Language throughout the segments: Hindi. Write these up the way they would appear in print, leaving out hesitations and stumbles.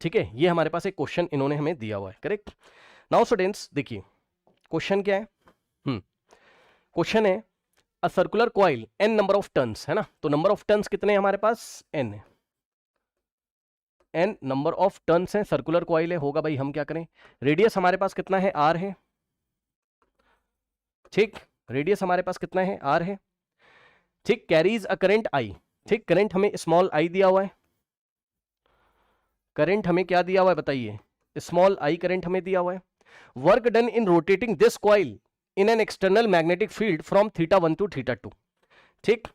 ठीक है, ये हमारे पास एक क्वेश्चन इन्होंने हमें दिया हुआ है, करेक्ट। नाउ स्टूडेंट्स देखिए क्वेश्चन क्या है, क्वेश्चन है a circular coil n number of turns, है ना, तो नंबर ऑफ टर्न्स कितने हैं हमारे पास, n है, n नंबर ऑफ टर्न्स है, सर्कुलर कॉइल है, होगा भाई, हम क्या करें, रेडियस हमारे पास कितना है, r है, ठीक, रेडियस हमारे पास कितना है, r है, ठीक, कैरीज अ करंट i, ठीक, करंट हमें स्मॉल i दिया हुआ है, करंट हमें क्या दिया हुआ है बताइए, स्मॉल i करंट हमें दिया हुआ है, work done in rotating this coil in an external magnetic field from θ1 to θ2, ठीक,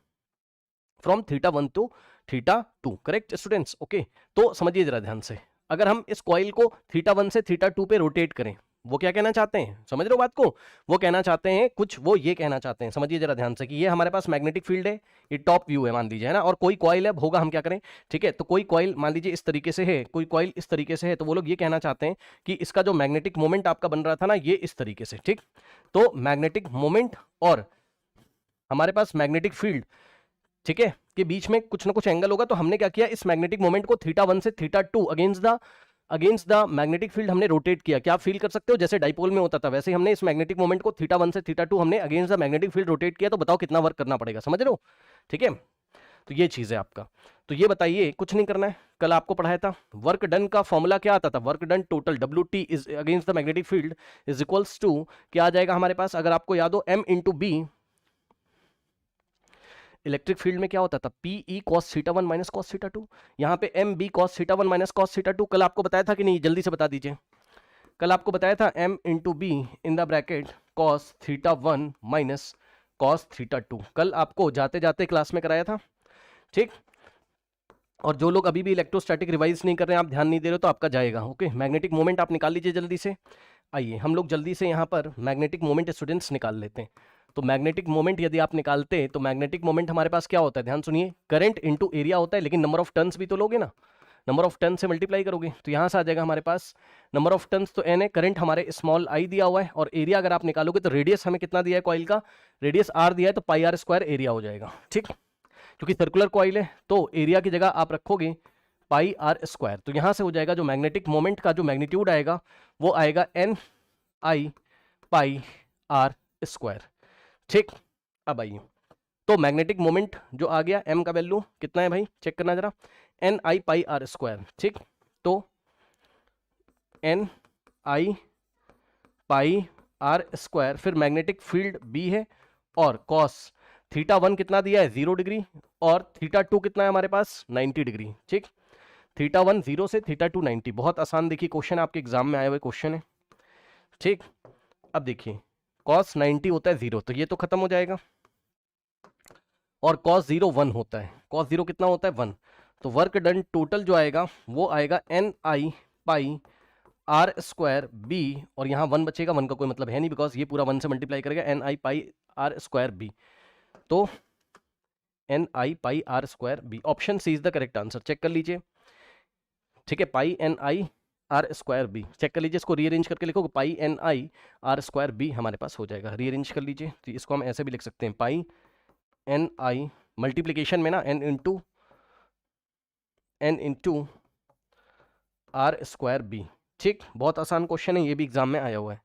from θ1 to θ2, correct students, okay. तो समझिए जरा ध्यान से, अगर हम इस कॉइल को θ1 से θ2 पे रोटेट करें, वो क्या कहना चाहते हैं, समझ रहे हो बात को, वो कहना चाहते हैं कुछ, वो ये कहना चाहते हैं, समझिए जरा ध्यान से, कि ये हमारे पास मैग्नेटिक फील्ड है, ये टॉप व्यू है मान लीजिए, है ना, और कोई कॉइल है, होगा, हम क्या करें, ठीक है, तो कोई कॉइल मान लीजिए इस तरीके से है, कोई कॉइल इस तरीके से है, तो वो लोग ये कहना चाहते हैं कि इसका जो मैग्नेटिक मोमेंट आपका बन रहा था ना, ये इस तरीके से, ठीक, तो मैग्नेटिक मोमेंट और हमारे पास मैग्नेटिक फील्ड, ठीक है, के बीच में कुछ ना कुछ एंगल होगा, तो हमने क्या किया, इस मैग्नेटिक मोमेंट को θ1 से θ2 अगेंस्ट द मैग्नेटिक फील्ड हमने रोटेट किया, क्या आप फील कर सकते हो, जैसे डाइपोल में होता था वैसे हमने इस मैग्नेटिक मोमेंट को θ1 से θ2 हमने against the magnetic field rotate किया, तो बताओ कितना वर्क करना पड़ेगा, समझ रहे हो, ठीक है, तो ये चीज है आपका। तो ये बताइए, कुछ नहीं करना है, कल आपको पढ़ाया था, वर्क डन का फॉर्मूला क्या आता था, work done total WT is against the magnetic field is equals to, क्या आ जाएगा हमारे पास, अगर आपको याद हो, M इंटू बी, इलेक्ट्रिक फील्ड में क्या होता था, PE cos θ1 माइनस cos θ2, यहाँ पे MB cos θ1 माइनस cos θ2, कल आपको बताया था कि नहीं, जल्दी से बता दीजिए, कल आपको बताया था M into B in the bracket cos θ1 minus cos θ2, कल आपको जाते जाते क्लास में कराया था, ठीक। और जो लोग अभी भी इलेक्ट्रोस्टैटिक रिवाइज नहीं कर रहे हैं, आप ध्यान नहीं दे रहे हो, तो आपका जाएगा, ओके। मैग्नेटिक मोमेंट आप निकाल लीजिए जल्दी से, आइए हम लोग जल्दी से यहाँ पर मैग्नेटिक मोमेंट स्टूडेंट्स निकाल लेते हैं। तो मैग्नेटिक मोमेंट यदि आप निकालते हैं, तो मैग्नेटिक मोमेंट हमारे पास क्या होता है, ध्यान सुनिए, करंट इनटू एरिया होता है, लेकिन नंबर ऑफ टर्न्स भी तो लोगे ना, नंबर ऑफ टर्न से मल्टीप्लाई करोगे, तो यहाँ से आ जाएगा हमारे पास नंबर ऑफ टर्न्स, तो n है, करंट हमारे स्मॉल i दिया हुआ है, और एरिया अगर आप निकालोगे तो रेडियस हमें कितना दिया है कॉइल का, रेडियस r दिया है, तो पाई r स्क्वायर एरिया हो जाएगा, ठीक, क्योंकि सर्कुलर कॉइल है, तो एरिया की जगह आप रखोगे पाई r स्क्वायर, तो यहाँ से हो जाएगा जो मैग्नेटिक मोमेंट का जो मैग्नीट्यूड आएगा, वो आएगा n i pi r square, ठीक। अब आइए, तो मैग्नेटिक मोमेंट जो आ गया, m का वैल्यू कितना है भाई, चेक करना जरा, n i pi r square, ठीक, तो n i pi r square, फिर मैग्नेटिक फील्ड b है, और cos θ1 कितना दिया है 0 डिग्री, और θ2 कितना है हमारे पास 90 डिग्री, ठीक, θ1 0 से θ2 90, बहुत आसान, देखिए क्वेश्चन आपके एग्जाम में आए हुए क्वेश्चन है, ठीक। अब देखिए cos 90 होता है 0, तो ये तो खत्म हो जाएगा, और cos 0 1 होता है, cos 0 कितना होता है 1, तो वर्क डन टोटल जो आएगा वो आएगा n i pi r square b, और यहाँ 1 बचेगा, 1 का कोई मतलब है नहीं, बिकॉज ये पूरा 1 से मल्टीप्लाई करेगा, n i pi r square b, तो n i pi r square b, option C is the correct answer, check कर लीजिए, ठीक है, pi n i r square b, check कर लीजिए, इसको रीअरेंज करके लिखोगे, pi n i r square b हमारे पास हो जाएगा, रीअरेंज कर लीजिए, तो इसको हम ऐसे भी लिख सकते हैं, पाई n i मल्टीप्लीकेशन में ना n into r square b, ठीक, बहुत आसान क्वेश्चन है, ये भी एग्जाम में आया हुआ है,